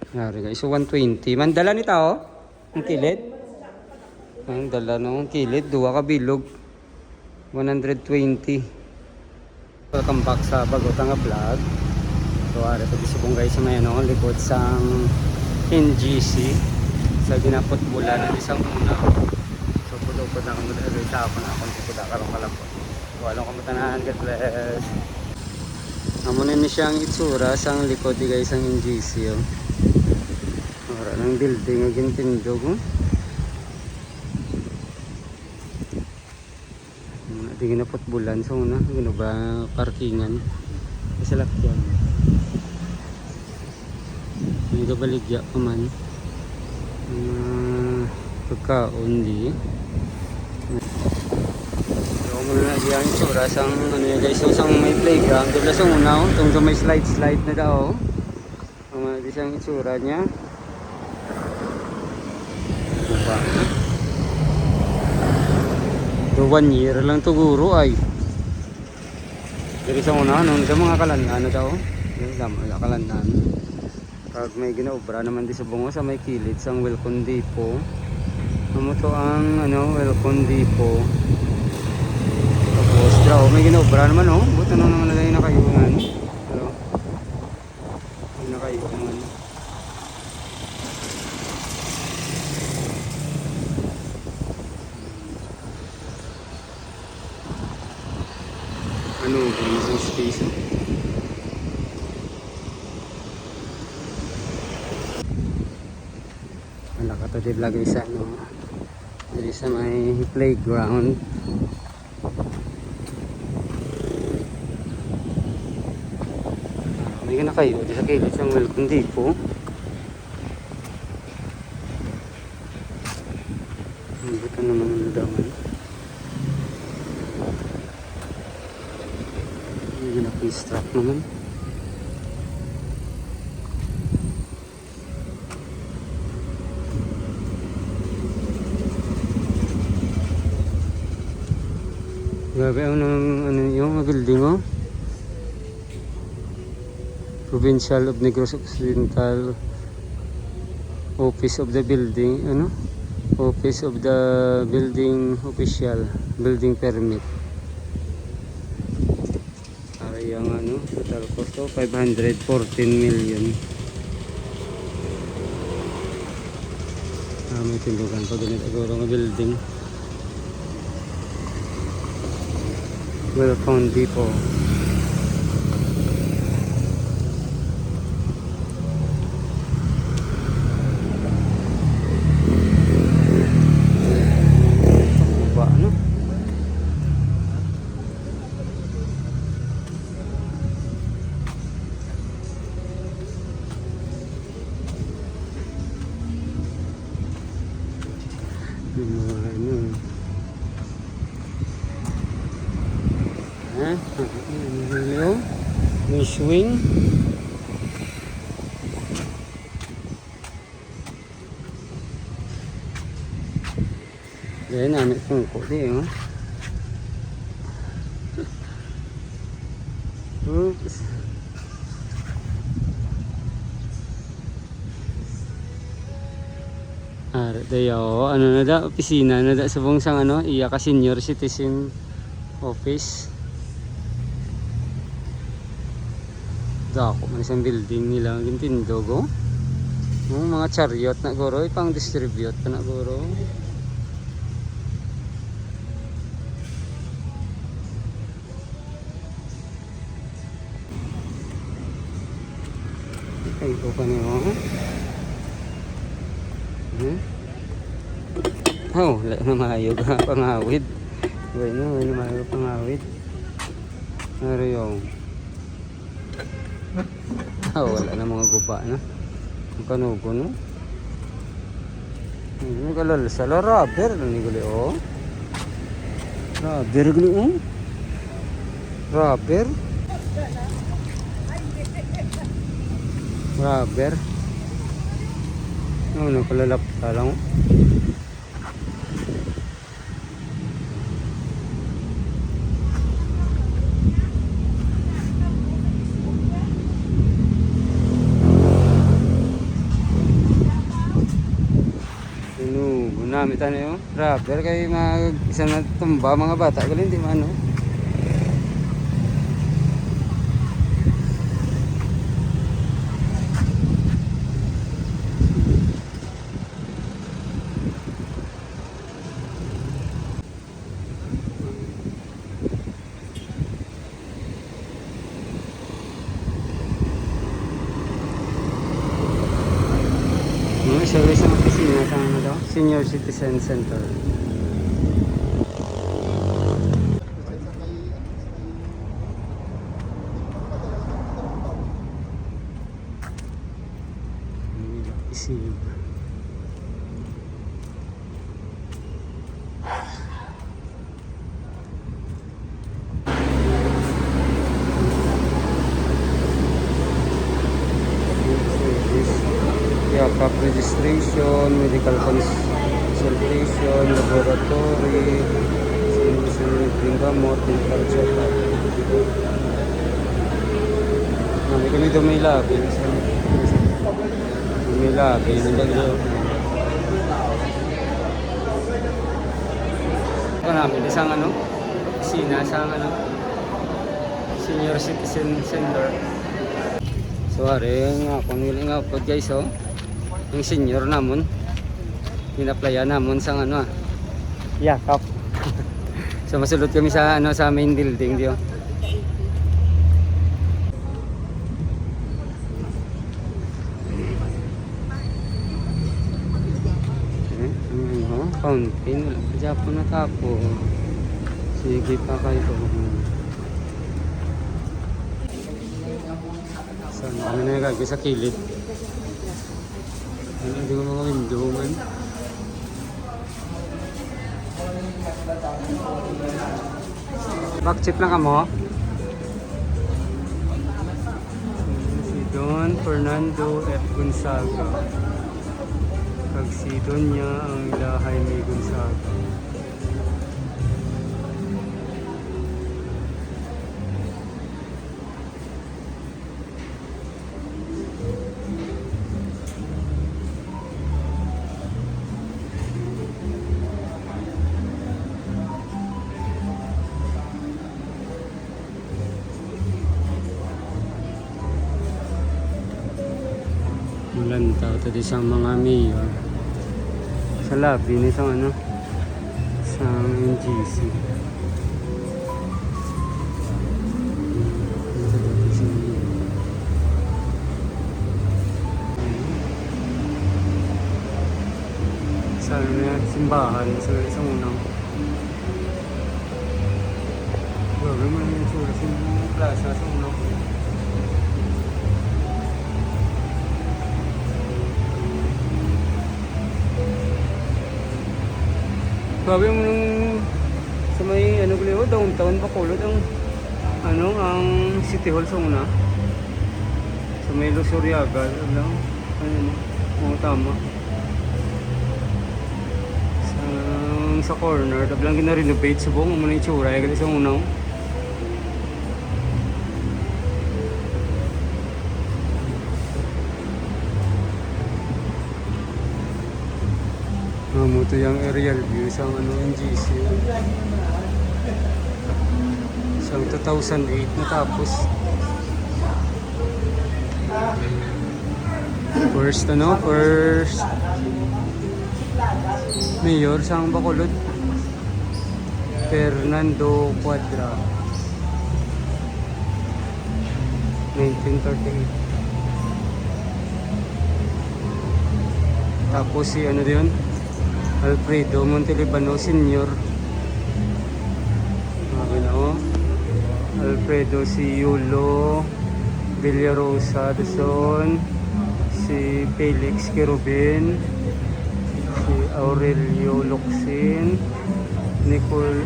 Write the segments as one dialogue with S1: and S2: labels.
S1: Yari guys, so 120. Mandala ni tao? Ang kilid? Ang dala nung kilid, duwa ka bilog. 120. Welcome back sa Bagotang Vlog. So ari pagisubong guys sa may ano, likod sang NGC sa ginapot bulan ng isang una. So pudupod na kamo dito sa ako na akong pud karon kalapot. Wala ko matanahan, God bless. Amo ni siyang itsura sang likod di guys ang NGC. Oh. Ora nang building nga gintindog. Oh. Di ginapot bulan sa una, ginaba parkingan. Isa lakyan. Dito baligya pa man. Pagkaon di. So muna na diyan itsura sang ano yan guys, so sang may playground. Dito sa una, tong sa may slide na daw. Di siyang itsura niya. Diba? So 1 year lang to guro ay. Diri sa una nung sa mga kalandan na daw. Yung kalandan. Pag may ginaobra naman di sa bungo sa may kilid sang Welcome Depot. Amo to ang ano, Welcome Depot. Tapos draw may ginaobra naman oh. Buto na naman nalay nakayungan. Pero nakayungan. Ano ba yung space? Wala ka to din lagay sa ano, dito sa may playground. May ka na kayo dito sa kilid sa Welcome Depot. Buto naman ang daman. Hindi na pistrap naman. Grabe ano yung building oh. Provincial of Negros Occidental Office of the Building ano? Office of the Building Official Building Permit. Yung ano, total cost of 514 million. May tindugan pa ganito siguro ng building. Welcome Depot. Ano? May swing. Then ano itong kodi oh. Oops. Dayo, ano na da, opisina na da sa sang ano, iya ka senior citizen office. Dako man isang building nila gintindog oh. Mga chariot na guro, ipang distribute pa na guro. Ay, ito pa niyo oh. Oh, wala na maayog ha, pangawid. Wala na maayog pangawid. Ano yung wala na mga guba na. Ang kanugo no. Hindi kalalasa la rubber ni gali oh. Rubber gali oh. Rubber. Rubber. Ano kalalapta lang oh. Marami tayo yung rapper kay mag isa na tumba mga bata. Galing di man no? Isa rin sa opisina sa ano daw? Senior Citizen Center. Isip. Yakap registration, medical consultation, laboratory, sinusunitin gamot, medical check-up. Kami kami doon may labi. May labi. Ito namin, isang ano, sina, isang ano, Senior Citizen Center. So, ari, nga, kung nili nga po guys, oh. Yung senior namon pinaplaya namon sang ano yakap. So masulod kami sa ano sa main building diyo. Fountain wala pa dyan po natapo. Sige pa kayo. Saan kami na nagagay sa kilid. Hindi ko mga window man. Backcheck lang ka mo. Si Don Fernando F. Gonzaga. Kag si Donya ang ilahay ni Gonzaga. Lantaw tadi sa mga mayor sa lobby ni sa ano sa NGC. Sa simbahan sa isang unang gawin mo yung sura sa plaza sa unang. Sabi mo nung sa may ano ko downtown Bacolod ang ano ang City Hall sa una. Sa may Losuriaga lang ano tama. Sa corner dablang gina-renovate subong mo na itsura ay gali sa una. Ito yung aerial view sa ano NGC. Sa 2008 natapos. First mayor sa Bacolod. Fernando Cuadra. 1938. Tapos si ano diyon? Alfredo Montelibano Sr. Alfredo si Yulo Villarosa Dazon, si Felix Querubin, si Aurelio Locsin, Nicole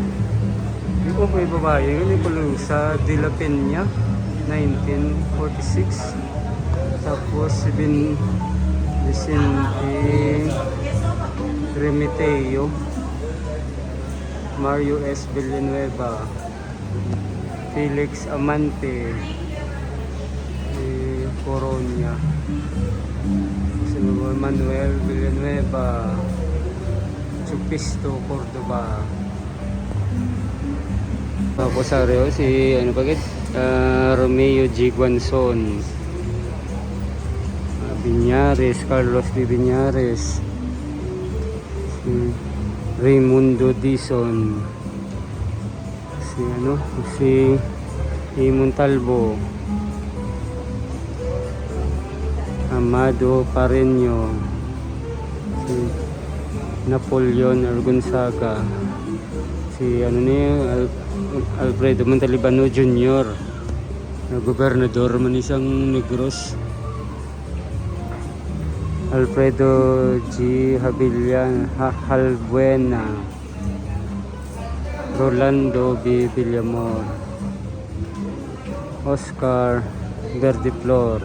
S1: may babae, Nicolusa de la Peña 1946. Tapos si Vicente Remiteo, Mario S. Villanueva, Felix Amante, Coronia, Manuel Villanueva, Pisto, Cordoba. Tapos Areo, si ano bagit? Romeo G. Guanzon. Viñares, Carlos D. Viñares. Si Raimundo Dizon. Si Imon Talbo. Amado Pareño. Si Napoleon Gonzaga. Si Alfredo Montalibano Jr. na gobernador man isang Negros. Alfredo G. Halbuena. Rolando B. Villamor. Oscar Verdiflor.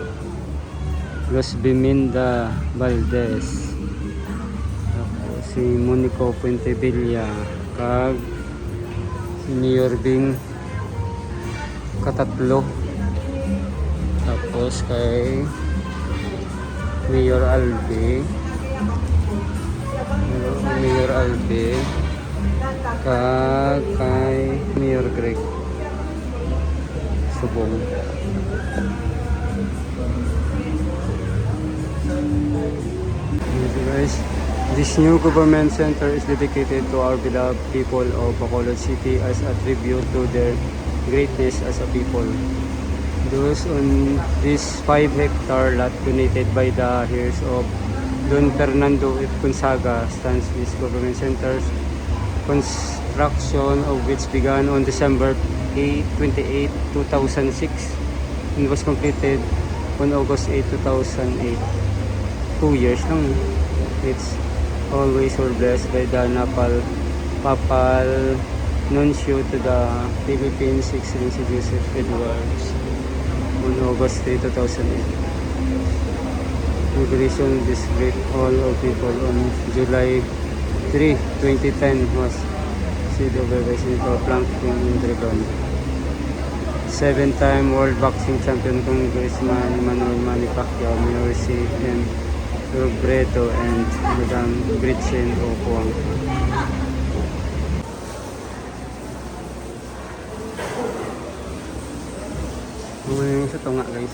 S1: Los Biminda Valdez. Tapos si Monico Puentevilla. Kag si Mayor Bing katatlo. Tapos kay Mayor Albe kay Mayor Greg Subong. Guys, this new government center is dedicated to our beloved people of Bacolod City as a tribute to their greatness as a people. Those on this 5-hectare lot donated by the heirs of Don Fernando F. Gonzaga stands this government center's construction of which began on December 28, 2006 and was completed on August 8, 2008. 2 years lang. It's always were blessed by the Papal Nuncio to the Philippines, Excellency Joseph Edwards, on August 3, 2008. Inauguration of this great hall of people on July 3, 2010 was sealed over by Senator Franklin Mondragon. 7-time World Boxing Champion Congressman Manuel Manny Pacquiao, Mayor C. M. Robredo, and Madam Gretchen Okwang. Yung sa tunga guys.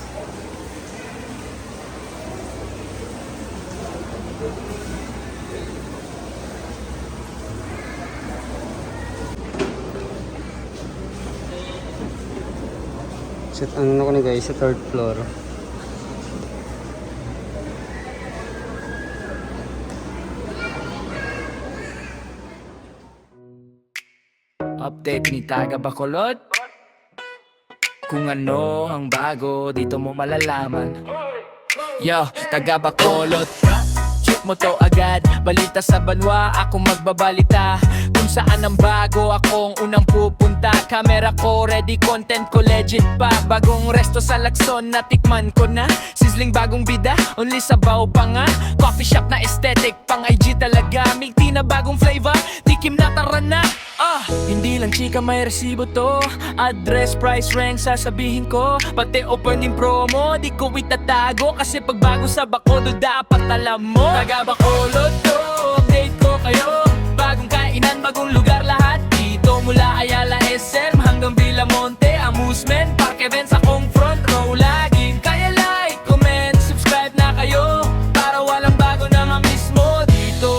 S1: So, ano na ko na guys, sa 3rd floor.
S2: Update ni Taga Bacolod. Kung ano ang bago, dito mo malalaman. Yo, Taga Bacolod, check mo to agad. Balita sa banwa, ako magbabalita. Kung saan ang bago, akong unang pupunta. Camera ko ready, content ko legit pa. Bagong resto sa Lacson, natikman ko na. Sizzling bagong bida, only sabaw pa nga. Coffee shop na aesthetic, pang IG talaga. Milk tea na bagong flavor, tikim na tara na. Hindi lang chika may resibo to. Address, price, rank, sasabihin ko. Pati opening promo, di ko itatago. Kasi pag bago sa Bacolod, dapat alam mo. Taga Bacolod to, update ko kayo. Bagong kainan, bagong lugar lahat dito. Mula Ayala SM hanggang Villamonte, amusement, park events, akong front row laging. Kaya like, comment, subscribe na kayo. Para walang bago na ma-miss mo dito.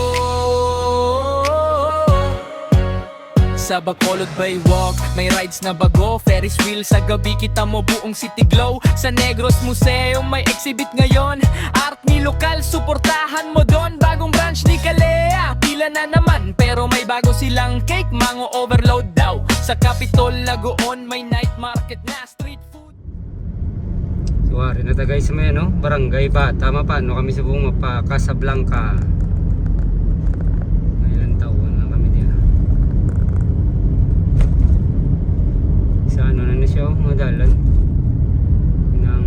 S2: Sa Bacolod Baywalk, may rides na bago. Ferris wheel sa gabi, kita mo buong city glow. Sa Negros Museum, may exhibit ngayon. Art ni lokal, suportahan mo doon. Bagong branch ni Kalea, pila na naman. Pero may bago silang cake, mango overload daw. Sa Capitol Lagoon, may night market na street food.
S1: So, ari na ta guys sa may ano, Barangay Bata. Paano kami sa buong mapa Casablanca. Ilan taon na kami diyan. Sa ano na siya, mga dalan ng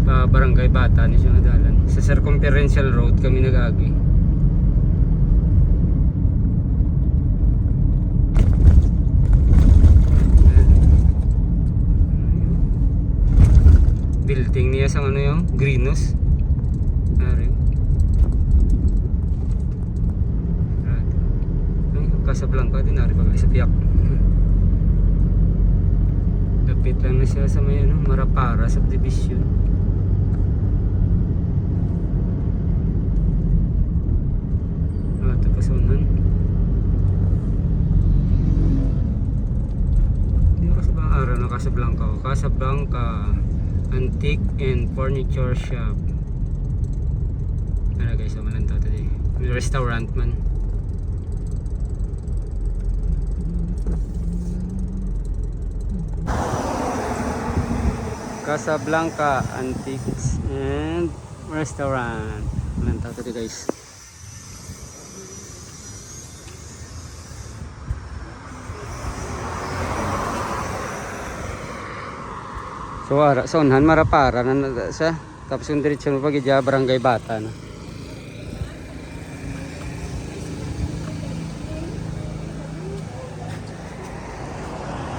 S1: Barangay Bata ni siya mga dalan. Sa Circumferential Road kami nag-agi. Building niya sa ano yung Greenhouse. Ari. piyak. Lapit lang na siya sa may ano, Marapara subdivision. Ito Kasunan. Dito kasi bang araw na Casablanca o Casablanca Antique and Furniture Shop. Ano guys, manan to today. May restaurant man. Casablanca Antiques and Restaurant. Manan to today guys. So ara sa unhan Marapara na siya. Tapos yung diretso mo pag idya Barangay Bata na.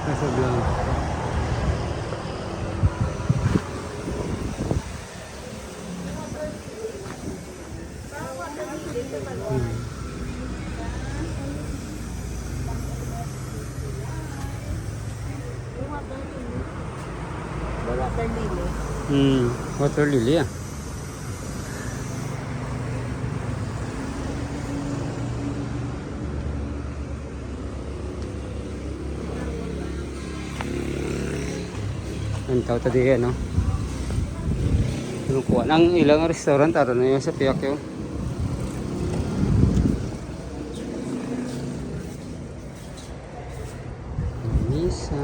S1: Casablanca. Water lily ah. Ang tao tadi ano. Kuha ng ilang restaurant aron na yun sa Piakyo. Misa.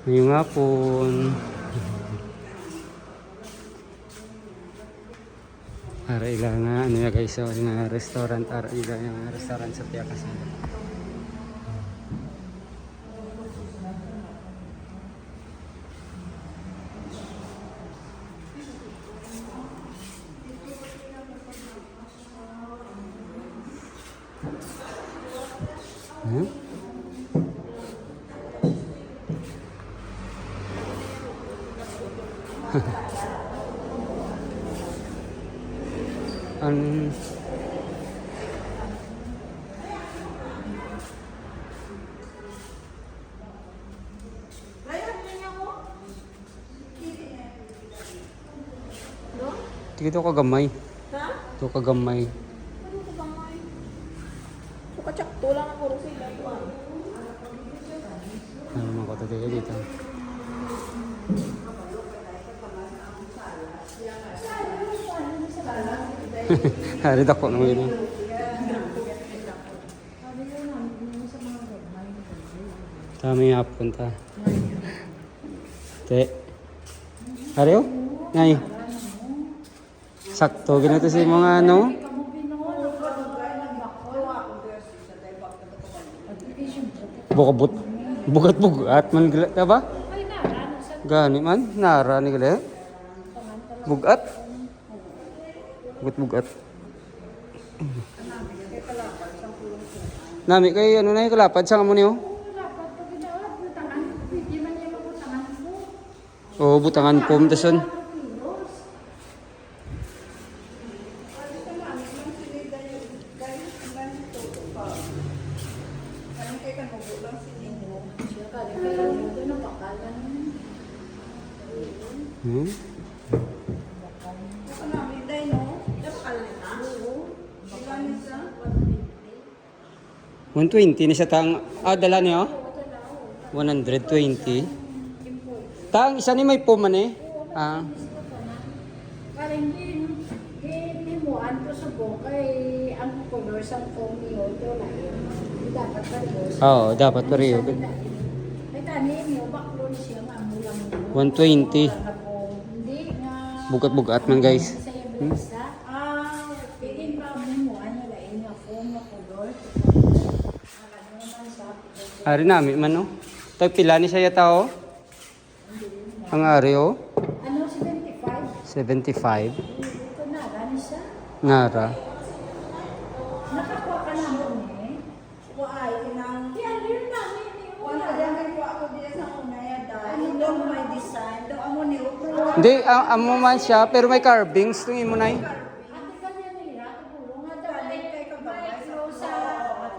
S1: Ngayong hapon. Ara ilang nga ano ya guys, so nga restaurant ara ilang nga restaurant sa Piakas. Dito kagamay.
S3: Ha?
S1: Dito kagamay.
S3: Ano ko ba nga? So, kachakto lang ako rin sila.
S1: Ano naman ko tayo dito. Hari dako nung yun. Tami hapon ta. Te. Hari o? Ngay. Sakto ginito si mga ano. Bukabut. Bugat-bugat man gila ta ba? Gani man nara ni gila. Bugat. Bugat-bugat. Nami kay ano na yung kalapad sa kamo niyo? Oh, butangan pom dason. Hmm? 120 ni sa tang dala niyo? 120. Tang isa ni may puman eh.
S3: Parang hindi mo ang subo kay ang color sa foam niyo ito na yun. Dapat pareho.
S1: Oo, dapat pareho.
S3: Ay tanin niyo baklon siya nga mulang
S1: 120.
S3: hindi nga
S1: Bugat-bugat man guys.
S3: sa basta. Pwede pa mo ano lain nga foam nga color. Ano naman sa
S1: Ari nami man no. Tay pila ni saya tao? Ang ari oh.
S3: ano 75?
S1: 75.
S3: Ito na gani siya.
S1: Ngara.
S3: Nakakuha ka naman eh.
S4: Ay, kinang
S3: Yan yun namin.
S4: wala lang ko ako diya sa unaya dai.
S3: doon may design. Doon amo ni Upro.
S1: Hindi, amo man siya, pero may carvings. Tingin mo na
S3: Ate kanya nila, tulong nga daw. Kay kagabay sa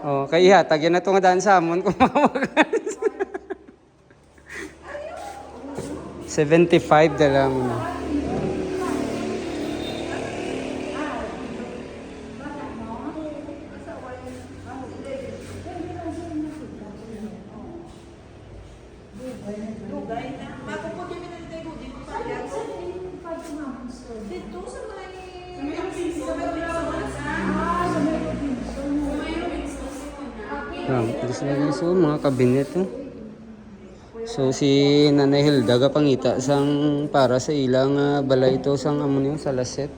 S1: Oh, kay ihatag yan na ito nga daan sa amon kung makawagan. 75 na lang.
S3: Dugay na. Mapuputi mi na dito dito pa yan. Dito sa
S1: Gusto na gusto mga kabinet. Oh. So si Nanay Hilda gapangita sang para sa ilang balay ito sang amo niyo sa Laset.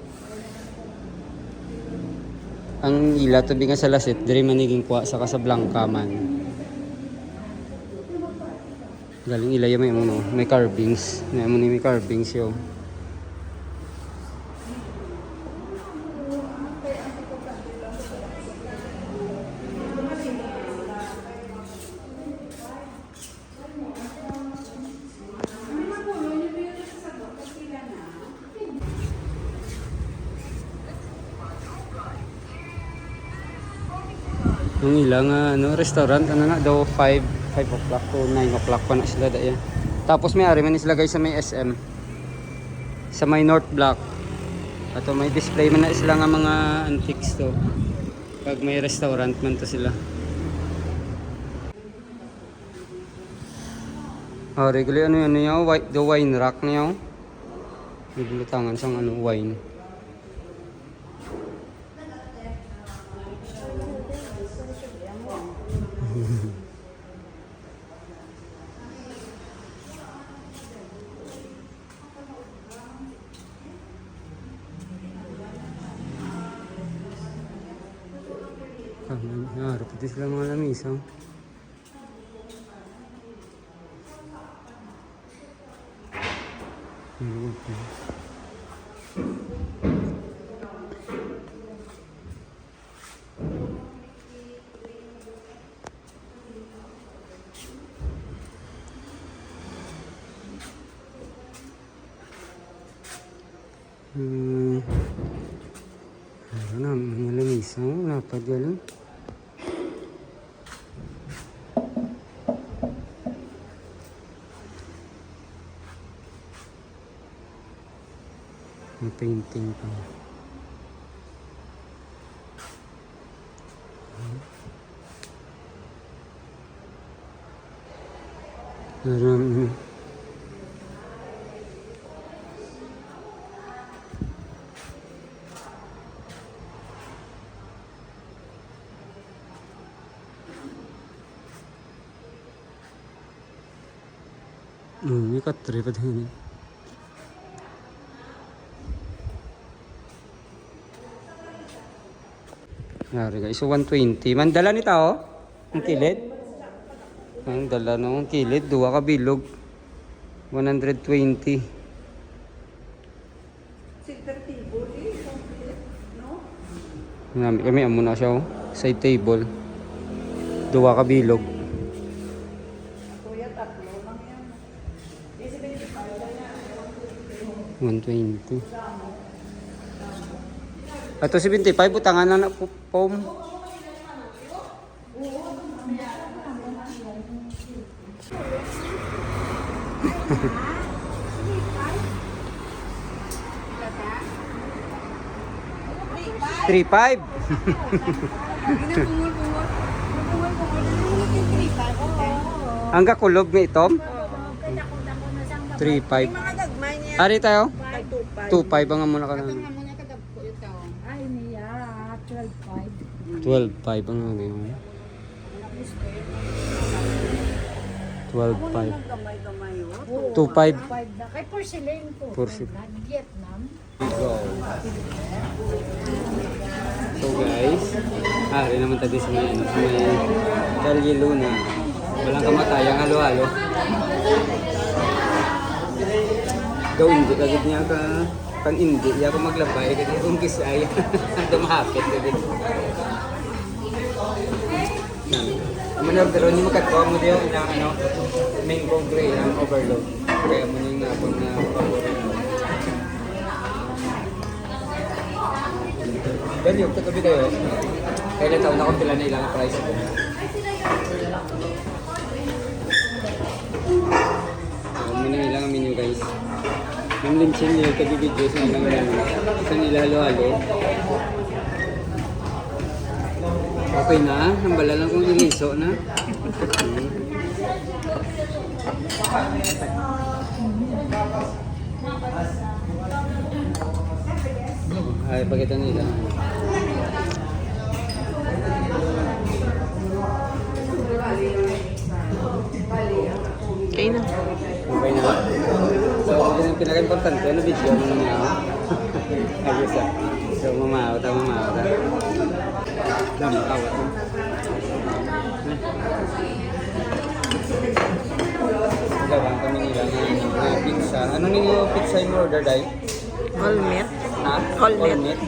S1: Ang ila to nga sa Laset diri maniging kuha sa Casablanca man. Galing ilaya may ano, may carvings. May amo ni may carvings yo. Yung ilang restaurant, ano na daw 5 o'clock to 9 o'clock pa na sila daya. Tapos may ari man sila guys sa may SM. Sa may North Block. Ato may display man na sila nga mga antiques to. Pag may restaurant man to sila. Oh, regular ano yan niyo, the wine rack niyo. May bulutangan sang ano wine. Harap ito sila mga lamisa. Ano na, mga lamisa. Lapad yan. May painting pa. Marami. May katre pa din. Yari guys, so 120. Mandala ni tao? Ang kilid? Ang dala ng kilid, duwa ka bilog. 120.
S3: Silver table no?
S1: Kami amo na siya, oh. Side table. Duwa ka bilog.
S3: Kuya, tatlo lang yan.
S1: 120. Ato 75, butangan na na foam. Three five. Ang kakulog ni itom? 3.5. Ari tayo? 2.5 ang muna ka na.
S3: Ay niya, 12.5.
S1: 12.5 ang ano yun. 12.5. 2.5.
S3: Kay porcelain po.
S1: Porcelain.
S3: Vietnam.
S1: Go. So guys, ari naman tayo sa may Calle Luna. Walang kamatayang halo-halo. Daw hindi kagad niya ka kan hindi niya ako maglabay kasi kung kisay dumahapit kagad. Ano pero ni makatwa mo diyo ilang ano mango gray ang overload. Kaya mo yung napon na paborito. Dali, yung katabi kayo. Kaya na taon akong pila na ilang price ko. Muna ilang menu guys. Yung linchen nila kabibidyo sa ilang menu. Sa nila halo-halo. Okay na, nambala lang kung iliso na. Ay, pakita nila.
S4: Okay na.
S1: Okay na. So, yun yung pinaka-importante. Ano video mo niya? Ayos ah. So, mamawat. Dami, awat. Gawang kami nila na pizza. Ano ninyo pizza yung order dahil?
S4: All meat.
S1: Ha?
S4: All meat.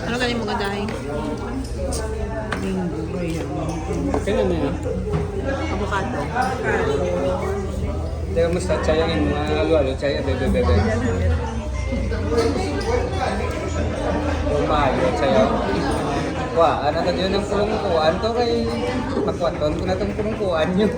S4: Ano galing mo gadahin?
S1: Kailan na yun?
S4: Avocado.
S1: Teka, musta tsayangin mga halo-halo. Tsaya, bebe. Umayo, tsaya. Wah, ano ka dyan ng pulungkuan to kay makwaton ko na itong pulungkuan nyo.